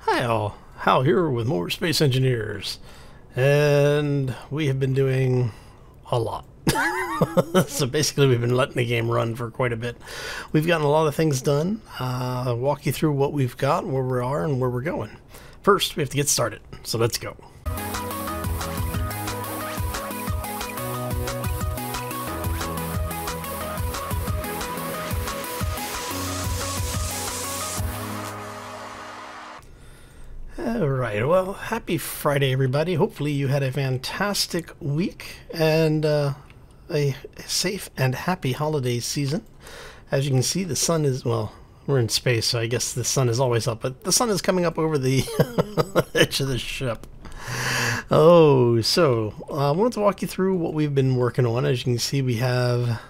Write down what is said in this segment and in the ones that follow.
Hi all, Hal here with more Space Engineers, and we have been doing a lot. So basically we've been letting the game run for quite a bit. We've gotten a lot of things done. I'll walk you through what we've got, where we are, and where we're going. First, we have to get started, so let's go. Alright, well, happy Friday everybody. Hopefully you had a fantastic week and a safe and happy holiday season. As you can see, the sun is, well, we're in space, so I guess the sun is always up, but the sun is coming up over the edge of the ship. Oh, so I wanted to walk you through what we've been working on. As you can see, we have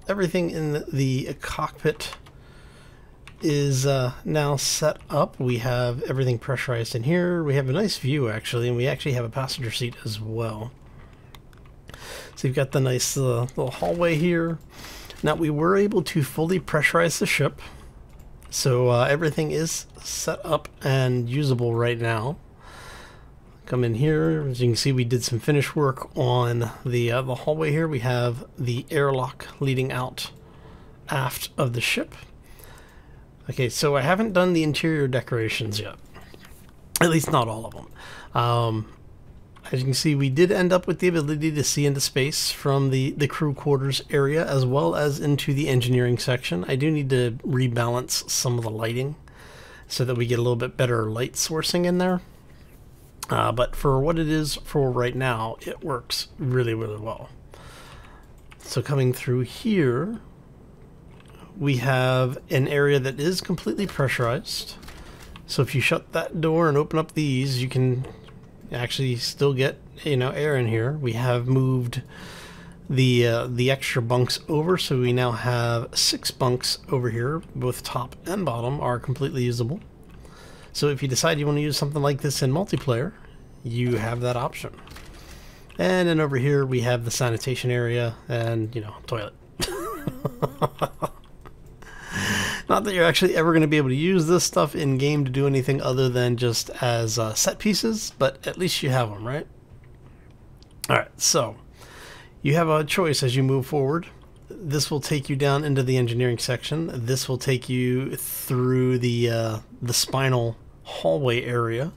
everything in the cockpit is now set up. We have everything pressurized in here. We have a nice view actually, and we actually have a passenger seat as well. So you've got the nice little hallway here. Now we were able to fully pressurize the ship, so everything is set up and usable right now. Come in here. As you can see, we did some finish work on the hallway here. We have the airlock leading out aft of the ship. Okay, so I haven't done the interior decorations yet. At least not all of them. As you can see, we did end up with the ability to see into space from the crew quarters area as well as into the engineering section. I do need to rebalance some of the lighting so that we get a little bit better light sourcing in there. But for what it is for right now, it works really, really well. So coming through here, we have an area that is completely pressurized. So if you shut that door and open up these, you can actually still get, air in here. We have moved the extra bunks over, so we now have 6 bunks over here. Both top and bottom are completely usable. So if you decide you want to use something like this in multiplayer, you have that option. And then over here we have the sanitation area and, toilet. Not that you're actually ever going to be able to use this stuff in game to do anything other than just as set pieces, but at least you have them, right? Alright, so you have a choice as you move forward. This will take you down into the engineering section. This will take you through the spinal hallway area.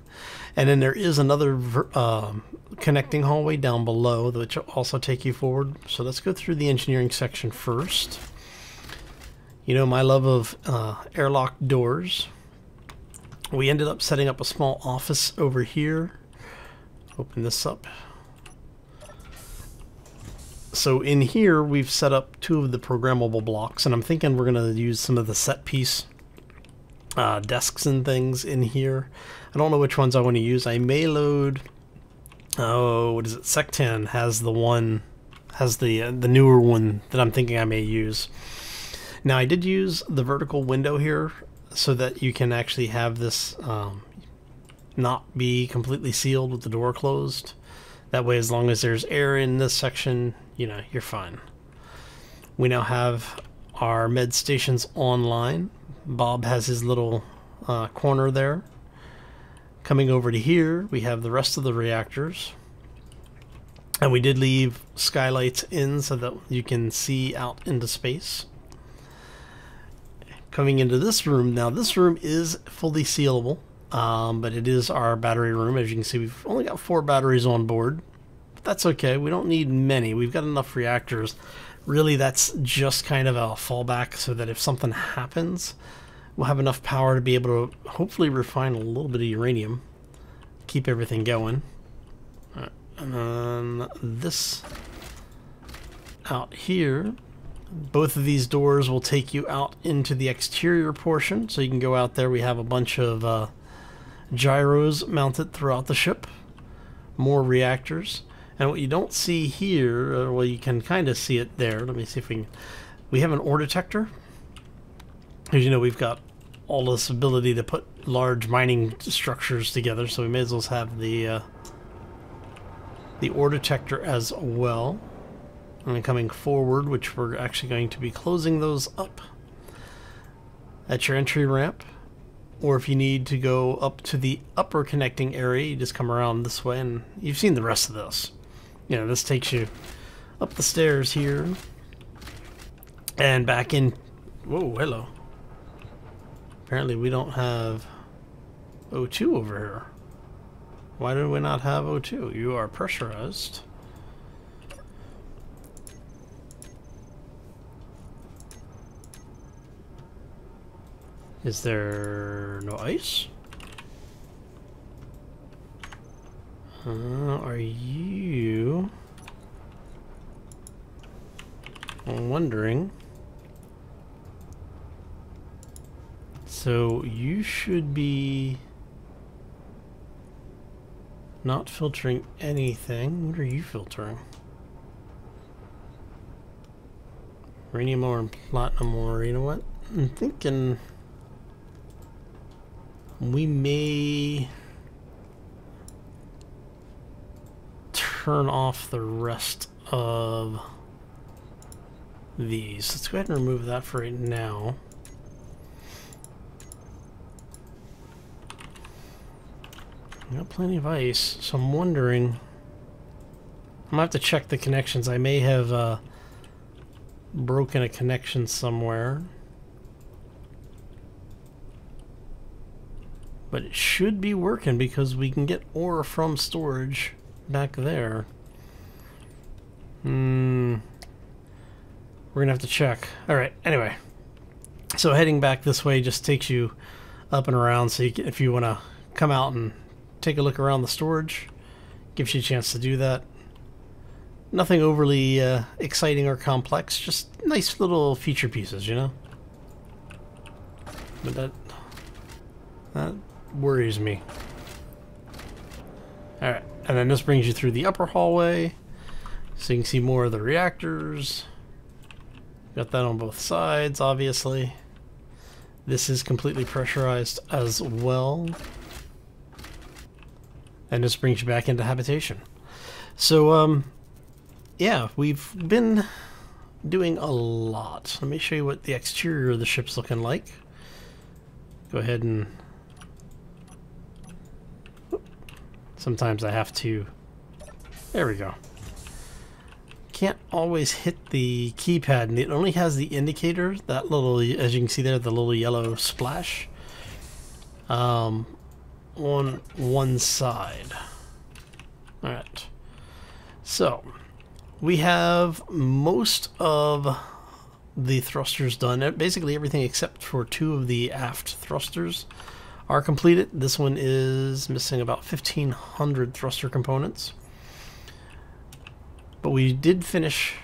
And then there is another connecting hallway down below, which will also take you forward. So let's go through the engineering section first. My love of airlock doors. We ended up setting up a small office over here. Open this up. So in here we've set up 2 of the programmable blocks, and I'm thinking we're going to use some of the set piece desks and things in here. I don't know which ones I want to use. I may load, what is it? Sec 10 has the newer one that I'm thinking I may use. Now I did use the vertical window here so that you can actually have this not be completely sealed with the door closed. That way, as long as there's air in this section, you're fine. We now have our med stations online. Bob has his little corner there. Coming over to here, we have the rest of the reactors. And we did leave skylights in so that you can see out into space. Coming into this room, now this room is fully sealable, but it is our battery room. As you can see, we've only got 4 batteries on board, but that's okay. We don't need many. We've got enough reactors. Really, that's just kind of a fallback so that if something happens, we'll have enough power to be able to hopefully refine a little bit of uranium, keep everything going. All right. And then this out here. Both of these doors will take you out into the exterior portion, so you can go out there. We have a bunch of gyros mounted throughout the ship, more reactors, and what you don't see here, well, you can kind of see it there. Let me see if we have an ore detector. As you know, we've got all this ability to put large mining structures together, so we may as well have the ore detector as well. And then coming forward, which we're actually going to be closing those up. That's your entry ramp. or if you need to go up to the upper connecting area, you just come around this way, and you've seen the rest of this. You know, this takes you up the stairs here and back in. Whoa, hello. Apparently we don't have O2 over here. Why do we not have O2? You are pressurized. Is there no ice? Are you... I'm wondering. So you should be not filtering anything. What are you filtering? Uranium ore and platinum ore. You know what? I'm thinking we may turn off the rest of these. Let's go ahead and remove that for right now. We got plenty of ice, so I'm wondering. I'm gonna have to check the connections. I may have broken a connection somewhere. But it should be working because we can get ore from storage back there. We're gonna have to check. Alright, anyway. So heading back this way just takes you up and around, so you can, if you want to come out and take a look around the storage, gives you a chance to do that. Nothing overly exciting or complex, just nice little feature pieces, you know? But that worries me. Alright, and then this brings you through the upper hallway, so you can see more of the reactors. Got that on both sides, obviously. This is completely pressurized as well. And this brings you back into habitation. So, yeah, we've been doing a lot. Let me show you what the exterior of the ship's looking like. Go ahead and... Sometimes I have to... There we go. Can't always hit the keypad, and it only has the indicator, that little, as you can see there, the little yellow splash, on one side. Alright. So, we have most of the thrusters done. Basically everything except for 2 of the aft thrusters are completed. This one is missing about 1,500 thruster components. But we did finish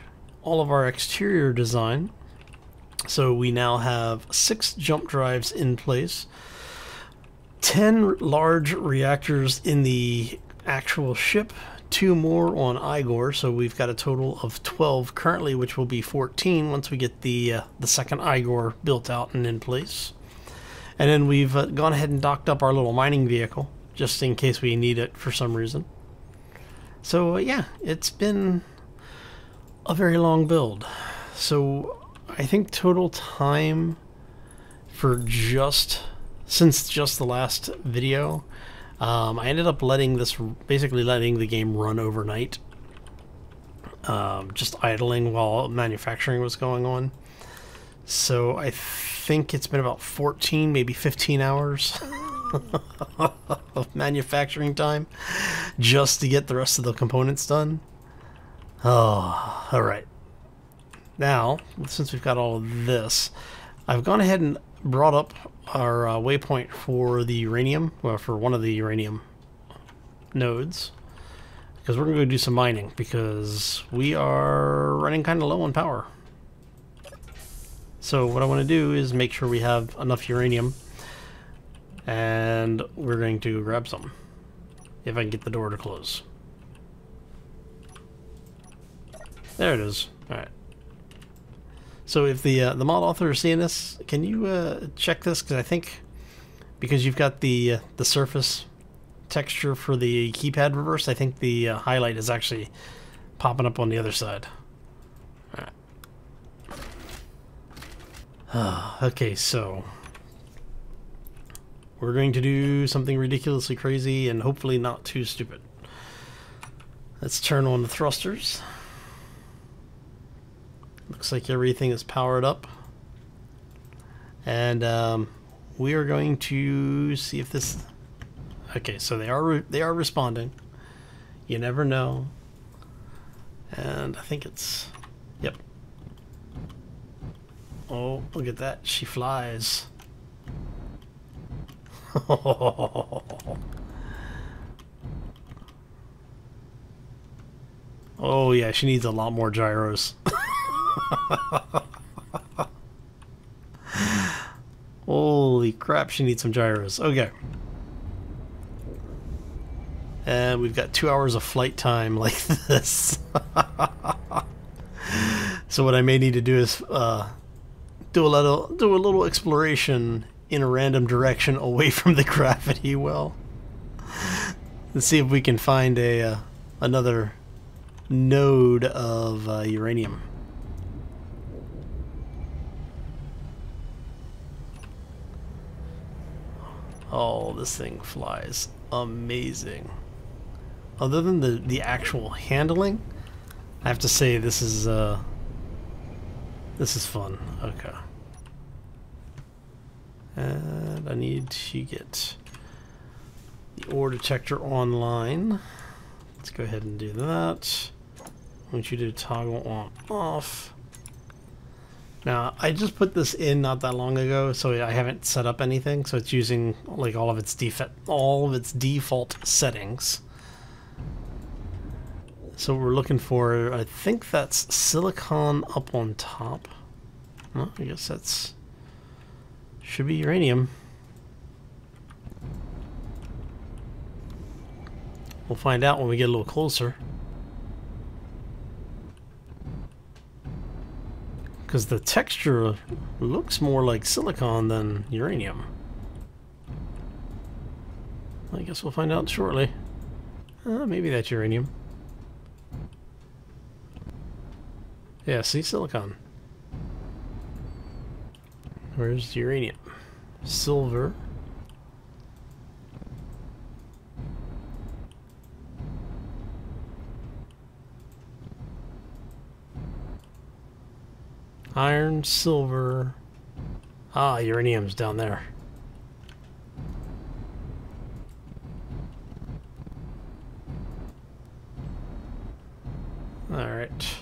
all of our exterior design. So we now have 6 jump drives in place, 10 large reactors in the actual ship, 2 more on Igor, so we've got a total of 12 currently, which will be 14 once we get the second Igor built out and in place. And then we've gone ahead and docked up our little mining vehicle, just in case we need it for some reason. So yeah, it's been a very long build. So I think total time for since just the last video, I ended up basically letting the game run overnight, just idling while manufacturing was going on. So I think it's been about 14, maybe 15 hours of manufacturing time just to get the rest of the components done. Oh, alright. Now, since we've got all of this, I've gone ahead and brought up our waypoint for the uranium, well, for one of the uranium nodes, because we're going to go do some mining, because we are running kind of low on power. So what I want to do is make sure we have enough uranium, and we're going to grab some, if I can get the door to close. There it is. Alright. So if the mod author is seeing this, can you check this? Because I think, because you've got the surface texture for the keypad reverse, I think the highlight is actually popping up on the other side. Alright. Okay, so we're going to do something ridiculously crazy and hopefully not too stupid. Let's turn on the thrusters. Looks like everything is powered up. And we are going to see if this... Okay, so they are responding. You never know. And I think it's... Yep. Oh, look at that. She flies. Oh yeah, she needs a lot more gyros. Holy crap, she needs some gyros. Okay. And we've got 2 hours of flight time like this. So what I may need to do is do a little exploration in a random direction away from the gravity well. Let's see if we can find another node of uranium. Oh, this thing flies amazing. Other than the actual handling, I have to say this is fun. Okay. And I need to get the ore detector online. Let's go ahead and do that. I want you to toggle on off. Now, I just put this in not that long ago, so I haven't set up anything, so it's using like all of its default settings. So we're looking for, I think that's silicon up on top. Well, I guess that's should be uranium. We'll find out when we get a little closer. Because the texture looks more like silicon than uranium. I guess we'll find out shortly. Maybe that's uranium. Yeah, see, silicon. Where's uranium? Silver. Iron, silver. Ah, uranium's down there. All right.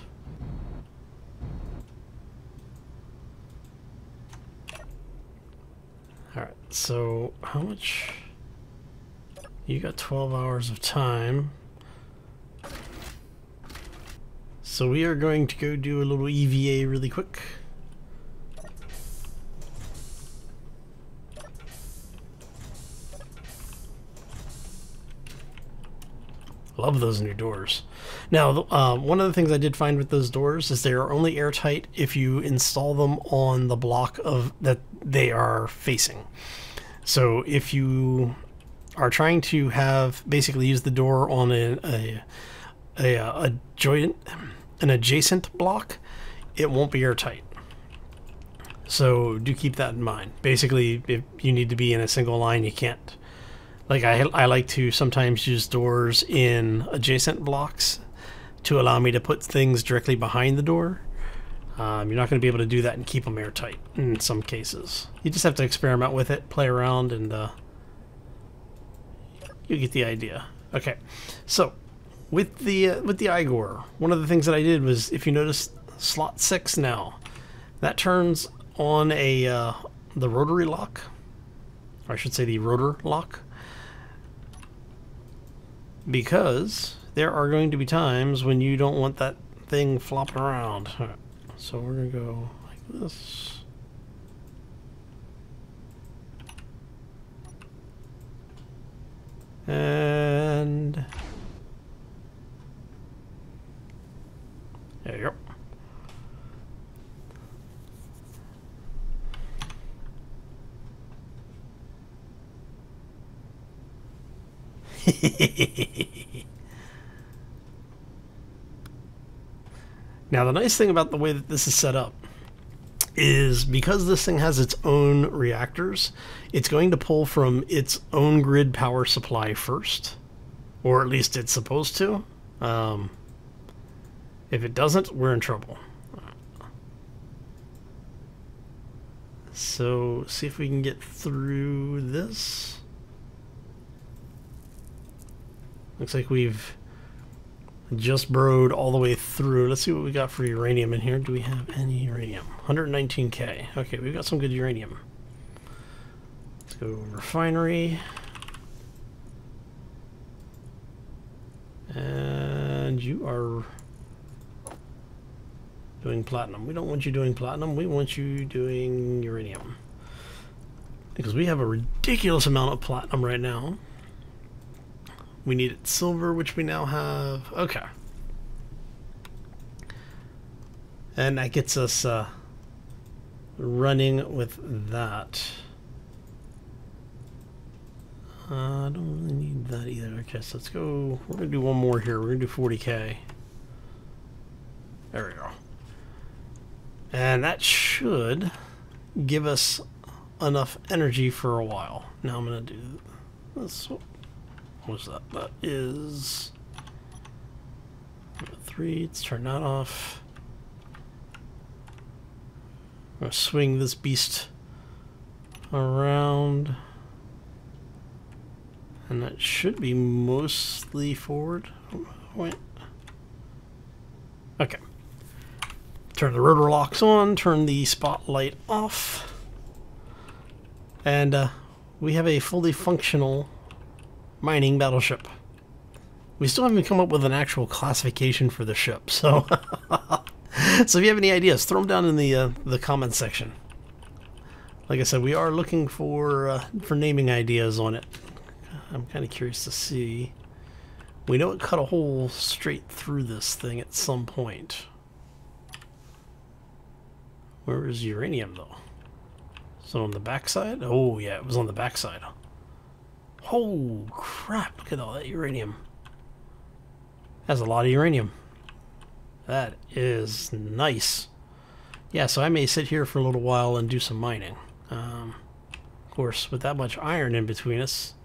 All right. So, how much? You got 12 hours of time. So we are going to go do a little EVA really quick. Love those new doors. Now, one of the things I did find with those doors is they are only airtight if you install them on the block of that they are facing. So if you are trying to have basically use the door on an adjacent block, it won't be airtight. So do keep that in mind. Basically, if you need to be in a single line, you can't. Like I like to sometimes use doors in adjacent blocks to allow me to put things directly behind the door. You're not going to be able to do that and keep them airtight in some cases. You just have to experiment with it, play around, and you get the idea. Okay, so with the Igor, one of the things that I did was, if you notice, slot 6 now, that turns on the rotary lock, or I should say the rotor lock, because there are going to be times when you don't want that thing flopping around. All right, so we're gonna go like this. And there you go. Now the nice thing about the way that this is set up is because this thing has its own reactors, it's going to pull from its own grid power supply first, or at least it's supposed to. If it doesn't, we're in trouble. So, see if we can get through this. Looks like we've just burrowed all the way through. Let's see what we got for uranium in here. Do we have any uranium? 119K. Okay, we've got some good uranium. Let's go refinery. And you are doing platinum. We don't want you doing platinum. We want you doing uranium. Because we have a ridiculous amount of platinum right now. We needed silver, which we now have. Okay. And that gets us running with that. I don't really need that either. Okay, so let's go. We're going to do one more here. We're going to do 40K. There we go. And that should give us enough energy for a while. Now I'm going to do this. What's that? That is 3. Let's turn that off. I'm going to swing this beast around. And that should be mostly forward. Wait. Okay. Turn the rotor locks on, turn the spotlight off. And we have a fully functional mining battleship. We still haven't come up with an actual classification for the ship, so so if you have any ideas, throw them down in the comments section. Like I said, we are looking for naming ideas on it. I'm kind of curious to see. We know it cut a hole straight through this thing at some point. Where is uranium, though? So on the backside? Oh, yeah, it was on the backside. Oh, crap. Look at all that uranium. That's a lot of uranium. That is nice. Yeah, so I may sit here for a little while and do some mining. Of course, with that much iron in between us.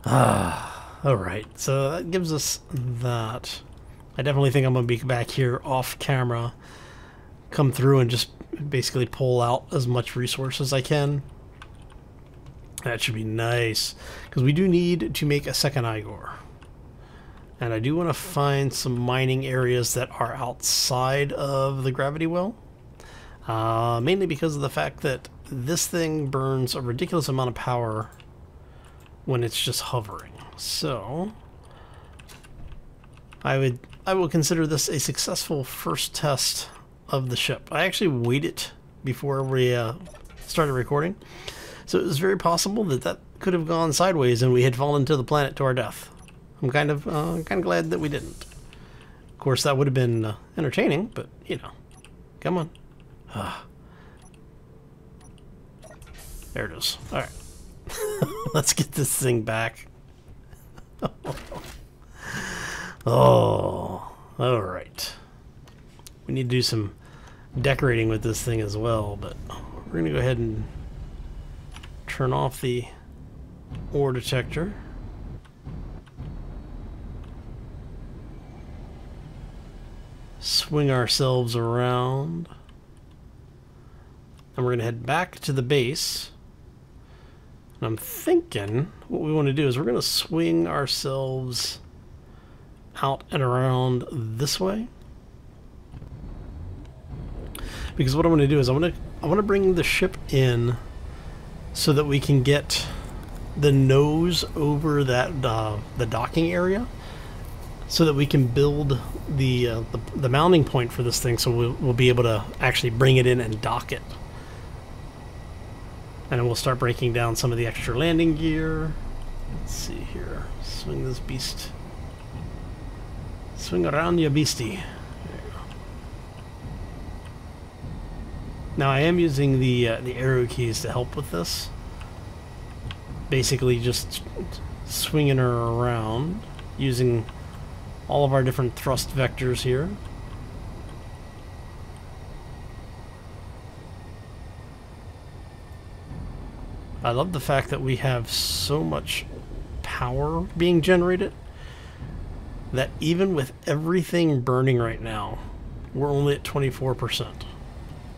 Alright, so that gives us that. I definitely think I'm going to be back here off camera, come through and just basically pull out as much resource as I can. That should be nice, because we do need to make a second Igor. And I do want to find some mining areas that are outside of the gravity well. Mainly because of the fact that this thing burns a ridiculous amount of power when it's just hovering. So I will consider this a successful first test of the ship. I actually waited before we started recording, so it was very possible that that could have gone sideways and we had fallen to the planet to our death. I'm kind of glad that we didn't. Of course, that would have been entertaining, but you know, come on. There it is. All right, let's get this thing back. Oh, all right. We need to do some decorating with this thing as well, but we're gonna go ahead and turn off the ore detector. Swing ourselves around. And we're gonna head back to the base. And I'm thinking what we want to do is we're gonna swing ourselves out and around this way, because what I want to do is I want to bring the ship in so that we can get the nose over that the docking area, so that we can build the mounting point for this thing, so we'll be able to actually bring it in and dock it. And then we'll start breaking down some of the extra landing gear. Let's see here. Swing this beast. Swing around, you beastie. There you go. Now I am using the arrow keys to help with this. Basically just swinging her around using all of our different thrust vectors here. I love the fact that we have so much power being generated that even with everything burning right now, we're only at 24%.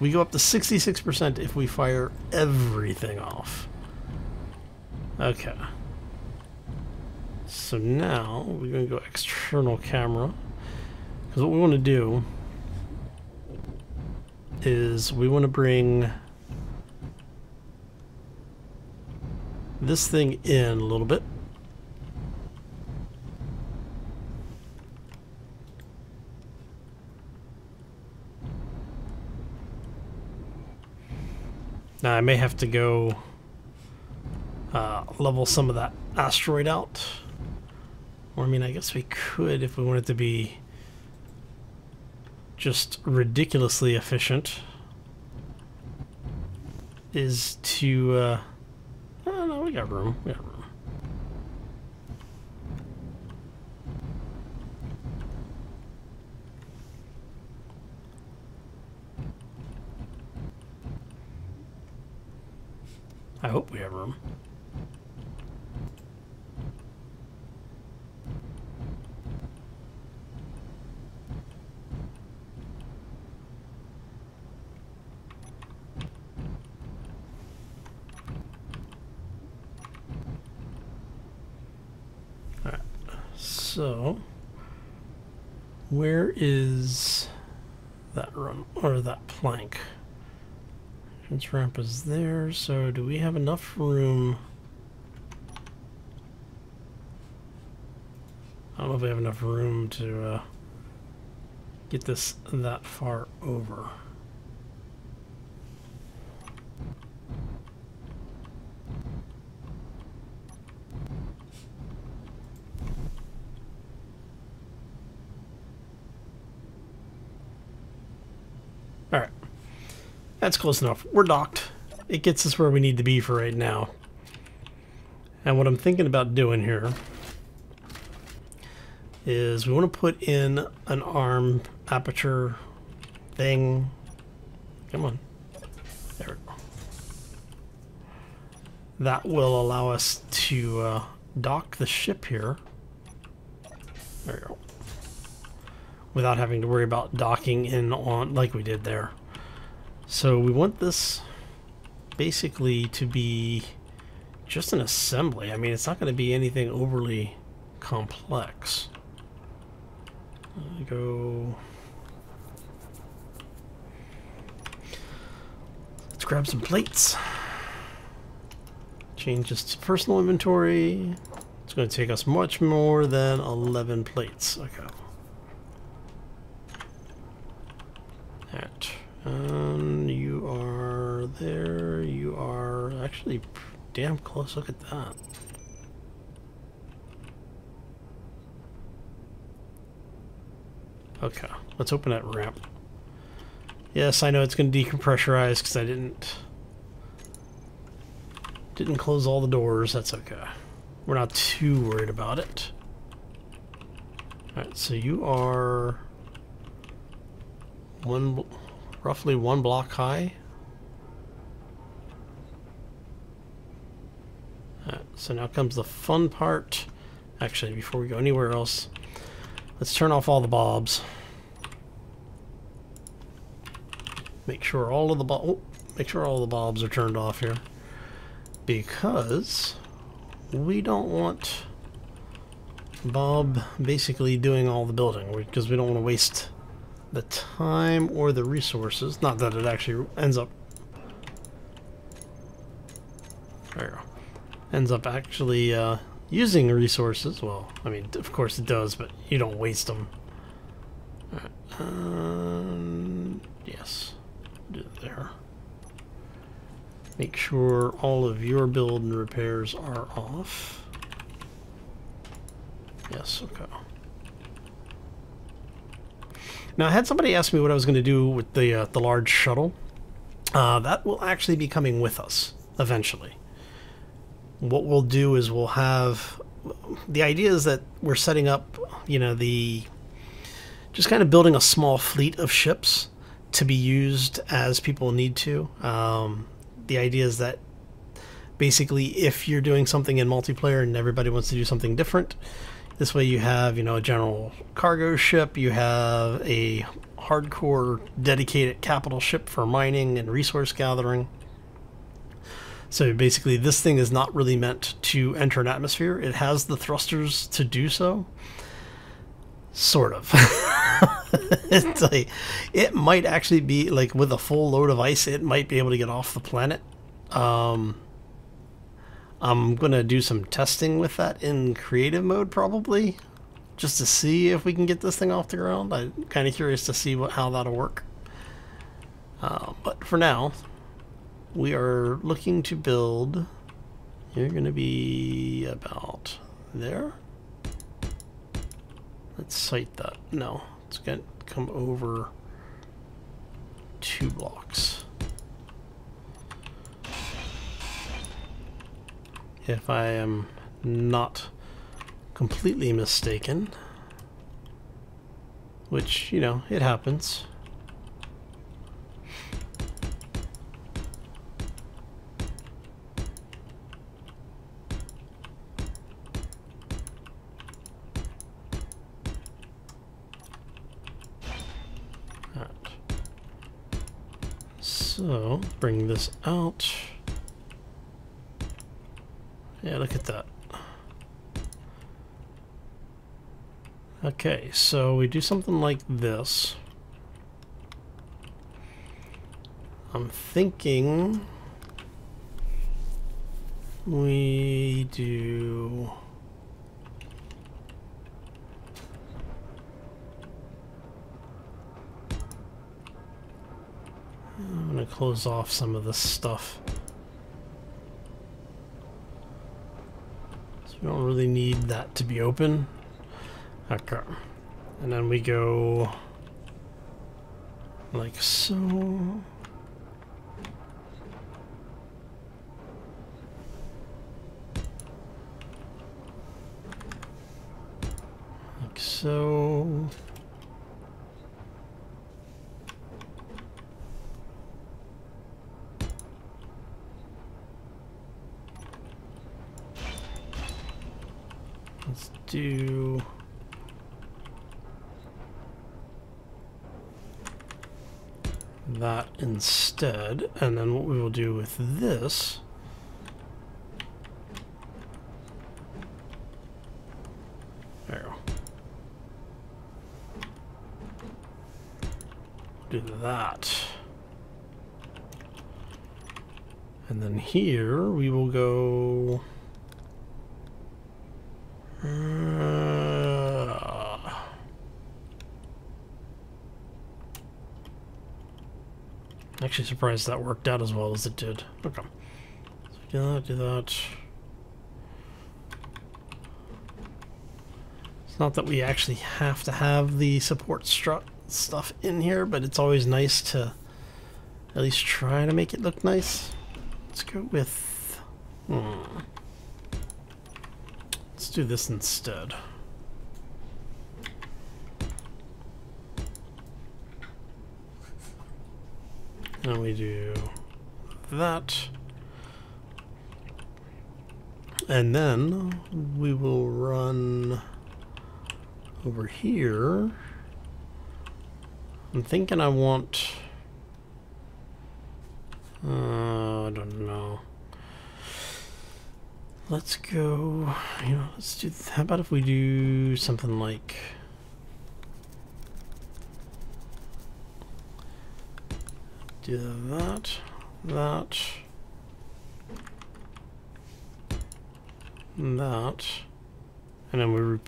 We go up to 66% if we fire everything off. Okay. So now we're going to go external camera. Because what we want to do is we want to bring this thing in a little bit. Now I may have to go level some of that asteroid out. Or I mean, I guess we could if we wanted to be just ridiculously efficient. Is to oh no, we got room. We got room. I hope we have room. All right. So, where is that run or that plank? Entrance ramp is there, so do we have enough room? I don't know if we have enough room to get this that far over. All right. That's close enough. We're docked. It gets us where we need to be for right now. And what I'm thinking about doing here is we want to put in an arm aperture thing. Come on. There we go. That will allow us to dock the ship here. There we go. Without having to worry about docking in on like we did there. So we want this basically to be just an assembly. I mean, it's not going to be anything overly complex. Go. Let's grab some plates. Change this to personal inventory. It's going to take us much more than 11 plates. Okay. That. You are there. You are actually damn close. Look at that. Okay, let's open that ramp. Yes, I know it's going to decompressurize because I didn't close all the doors. That's okay. We're not too worried about it. Alright, so you are roughly one block high. Alright, so now comes the fun part. Actually, before we go anywhere else, let's turn off all the bulbs. Make sure all of the bulbs are turned off here, because we don't want Bob basically doing all the building, because we don't want to waste the time or the resources. Not that it actually ends up actually using resources. Well, I mean, of course it does, but you don't waste them. Yes, do it there. Make sure all of your build and repairs are off. Yes, okay. Now, I had somebody ask me what I was going to do with the large shuttle. That will actually be coming with us eventually. What we'll do is we'll have... The idea is that we're setting up, you know, just kind of building a small fleet of ships to be used as people need to. The idea is that basically if you're doing something in multiplayer and everybody wants to do something different, this way you have, you know, a general cargo ship, you have a hardcore dedicated capital ship for mining and resource gathering. So basically this thing is not really meant to enter an atmosphere. It has the thrusters to do so. Sort of. It's like, it might actually be like with a full load of ice, it might be able to get off the planet. I'm gonna do some testing with that in creative mode probably, just to see if we can get this thing off the ground. I'm kind of curious to see how that'll work. But for now, we are looking to build. You're gonna be about there. Let's site that. No, it's gonna come over 2 blocks. If I am not completely mistaken, which, you know, it happens. So, bring this out. Yeah, look at that. Okay, so we do something like this. I'm thinking we do... I'm going to close off some of this stuff. So we don't really need that to be open. Okay. And then we go like so. Like so. Let's do that instead, and then what we will do with this there we go. Do that, and then here we will go actually surprised that worked out as well as it did. Okay. So do that. It's not that we actually have to have the support stuff in here, but it's always nice to at least try to make it look nice. Let's go with... Let's do this instead. And we do that. And then we will run over here. I'm thinking I want... I don't know. Let's go... You know, let's do... How about if we do something like... Do that, that, that, and then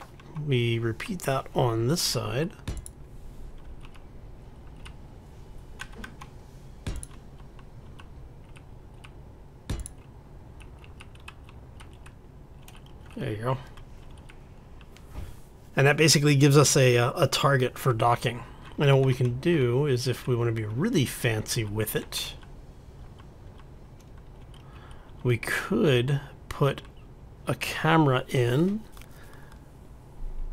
we repeat that on this side. There you go. And that basically gives us a target for docking. And then what we can do is, if we want to be really fancy with it, we could put a camera in.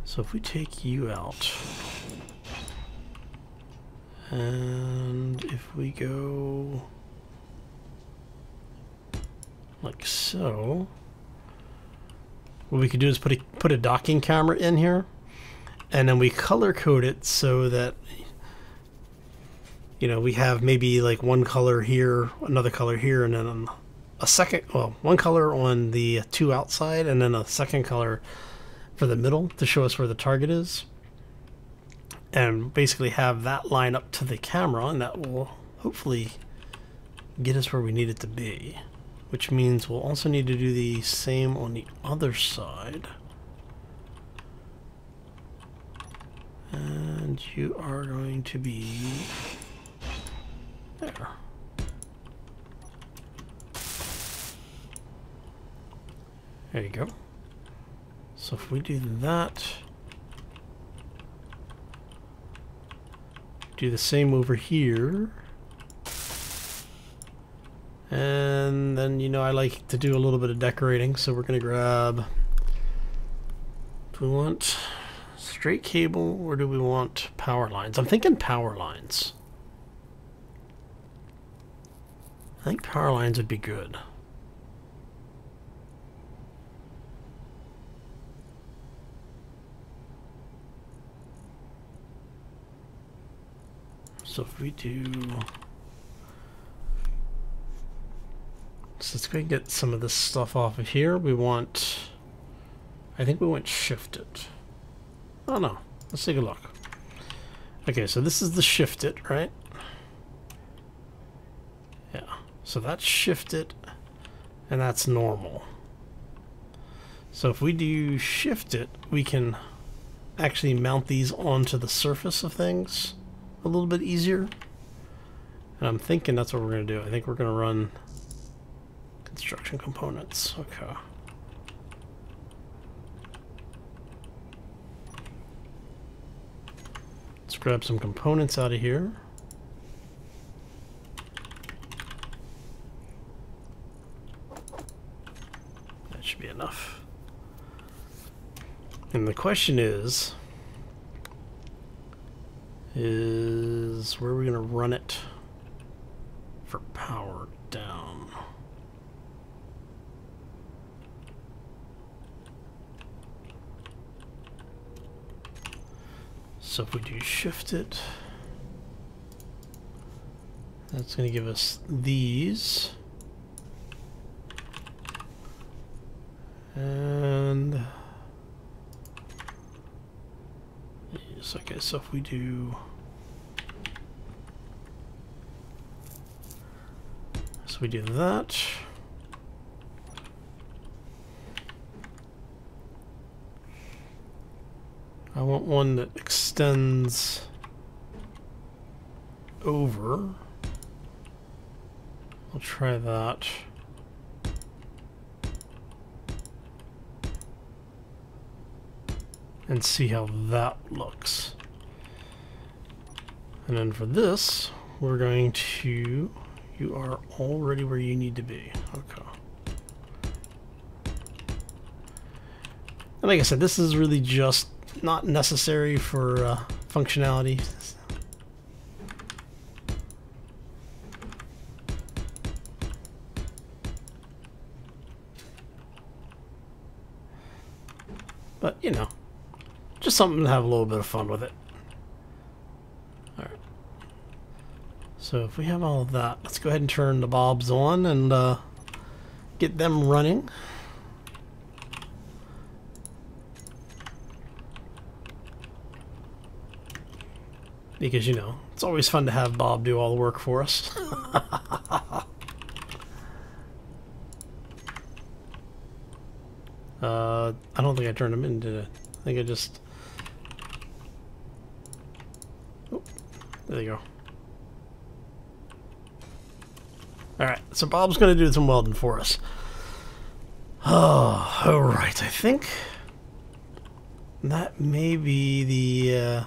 So if we take you out, and if we go like so. What we could do is put a docking camera in here, and then we color code it so that, you know, we have maybe like one color here, another color here, and then a second, well, one color on the two outside, and then a second color for the middle to show us where the target is. And basically have that line up to the camera, and that will hopefully get us where we need it to be. Which means we'll also need to do the same on the other side. And you are going to be there. There you go. So if we do that, do the same over here. And then, you know, I like to do a little bit of decorating, so we're going to grab, do we want straight cable or do we want power lines? I'm thinking power lines. I think power lines would be good. So if we do... So let's go and get some of this stuff off of here. We want... I think we want shifted. Oh no. Let's take a look. Okay, so this is the shifted, right? Yeah. So that's shifted, and that's normal. So if we do shifted, we can actually mount these onto the surface of things a little bit easier. And I'm thinking that's what we're going to do. I think we're going to run construction components. Okay. Let's grab some components out of here. That should be enough. And the question is where are we going to run it for power down? So if we do shift it, that's going to give us these. And yes, okay, so if we do, so we do that. I want one that extends over. I'll try that. And see how that looks. And then for this, we're going to, you are already where you need to be. Okay. And like I said, this is really just not necessary for functionality. But, you know, just something to have a little bit of fun with it. Alright. So if we have all of that, let's go ahead and turn the bulbs on and get them running. Because, you know, it's always fun to have Bob do all the work for us. I don't think I turned them in, did I? I think I just... Oh, there you go. Alright, so Bob's going to do some welding for us. Oh, alright, I think that may be the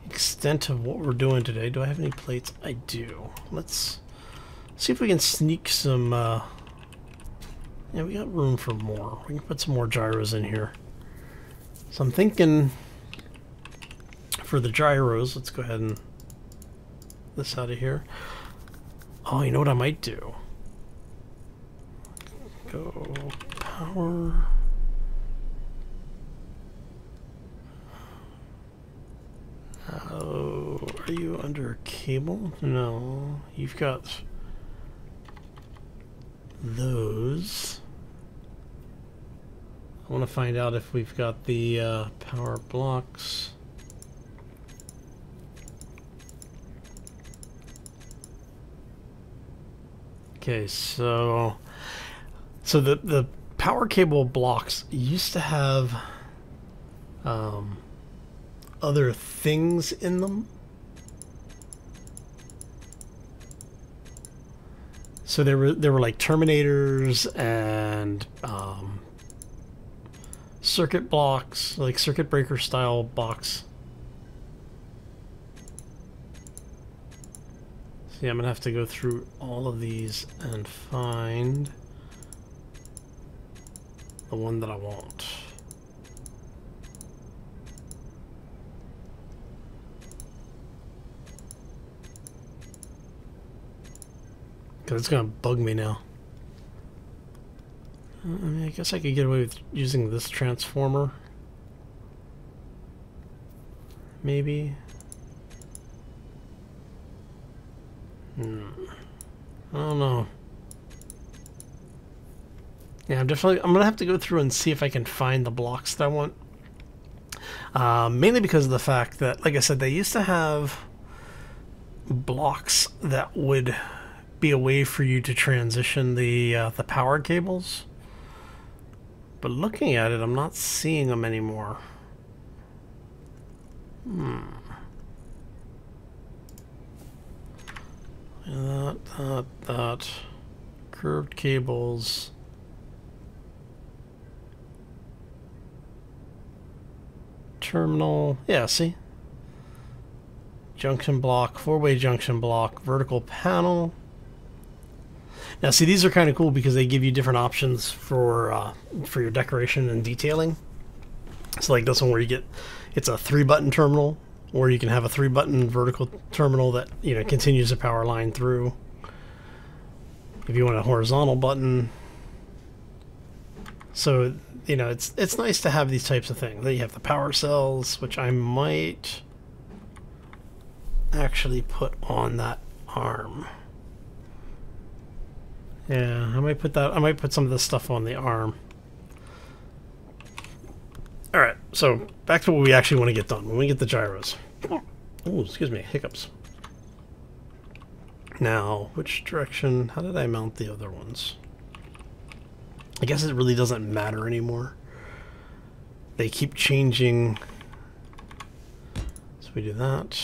extent of what we're doing today. Do I have any plates? I do. Let's see if we can sneak some... yeah, we got room for more. We can put some more gyros in here. So I'm thinking for the gyros, let's go ahead and this out of here. Oh, you know what I might do? go power. Oh, are you under cable? No, you've got those. I want to find out if we've got the power blocks. Okay, so the power cable blocks used to have other things in them. So there were like terminators and circuit blocks, like circuit breaker style box. See, I'm gonna have to go through all of these and find the one that I want. Because it's gonna bug me now. I mean, I guess I could get away with using this transformer. Maybe. I don't know. Yeah, I'm gonna have to go through and see if I can find the blocks that I want. Mainly because of the fact that, like I said, they used to have blocks that would be a way for you to transition the power cables. But looking at it, I'm not seeing them anymore. That. Curved cables. Terminal. Yeah, see? Junction block, four-way junction block, vertical panel. Now, see, these are kind of cool because they give you different options for your decoration and detailing. So, like this one where you get, it's a 3-button terminal, or you can have a 3-button vertical terminal that, you know, continues the power line through. If you want a horizontal button. So, you know, it's nice to have these types of things. Then you have the power cells, which I might actually put on that arm. Yeah, I might put some of this stuff on the arm. Alright, so back to what we actually want to get done. We want to get the gyros. Oh, excuse me, hiccups. Now, which direction? How did I mount the other ones? I guess it really doesn't matter anymore. They keep changing. So we do that.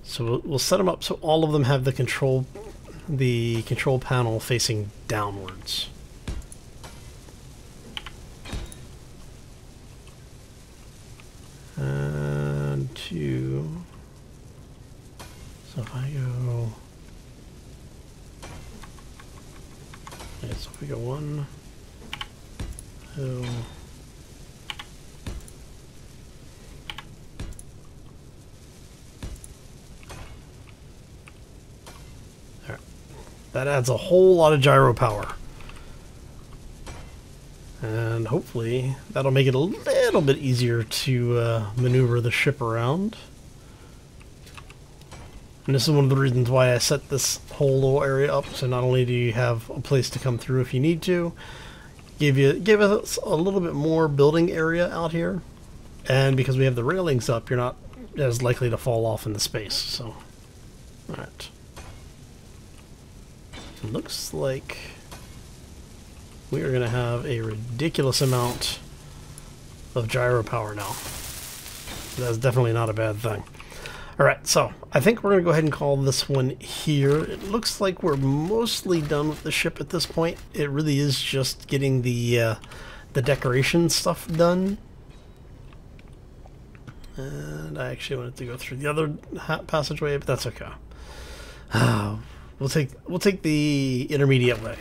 So we'll set them up so all of them have the control panel facing downwards. And 2. So if I go, okay, so if we go 1, 2. That adds a whole lot of gyro power. And hopefully that'll make it a little bit easier to maneuver the ship around. And this is one of the reasons why I set this whole little area up. So not only do you have a place to come through if you need to, give us a little bit more building area out here. And because we have the railings up, you're not as likely to fall off into space. So, alright. Looks like we are going to have a ridiculous amount of gyro power now. That's definitely not a bad thing. Alright, so I think we're going to go ahead and call this one here. It looks like we're mostly done with the ship at this point. It really is just getting the decoration stuff done. And I actually wanted to go through the other passageway, but that's okay. We'll take the intermediate way.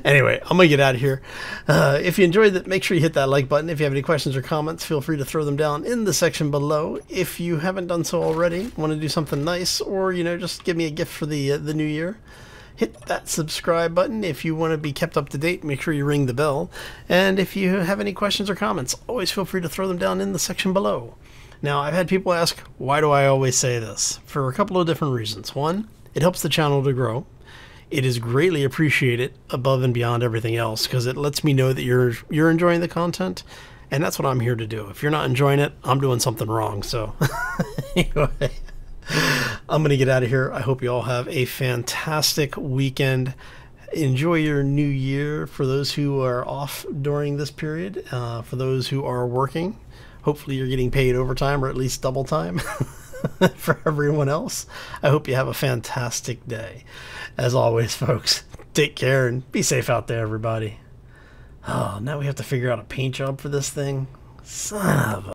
Anyway, I'm going to get out of here. If you enjoyed it, make sure you hit that like button. If you have any questions or comments, feel free to throw them down in the section below. If you haven't done so already, want to do something nice, or, you know, just give me a gift for the new year, hit that subscribe button. If you want to be kept up to date, make sure you ring the bell. And if you have any questions or comments, always feel free to throw them down in the section below. Now, I've had people ask, why do I always say this? For a couple of different reasons. One, it helps the channel to grow. It is greatly appreciated above and beyond everything else because it lets me know that you're enjoying the content, and that's what I'm here to do. If you're not enjoying it, I'm doing something wrong. So anyway, I'm going to get out of here. I hope you all have a fantastic weekend. Enjoy your new year for those who are off during this period. For those who are working, hopefully you're getting paid overtime or at least double time. For everyone else, I hope you have a fantastic day. As always, folks, take care and be safe out there, everybody. Oh, now we have to figure out a paint job for this thing. Son of a...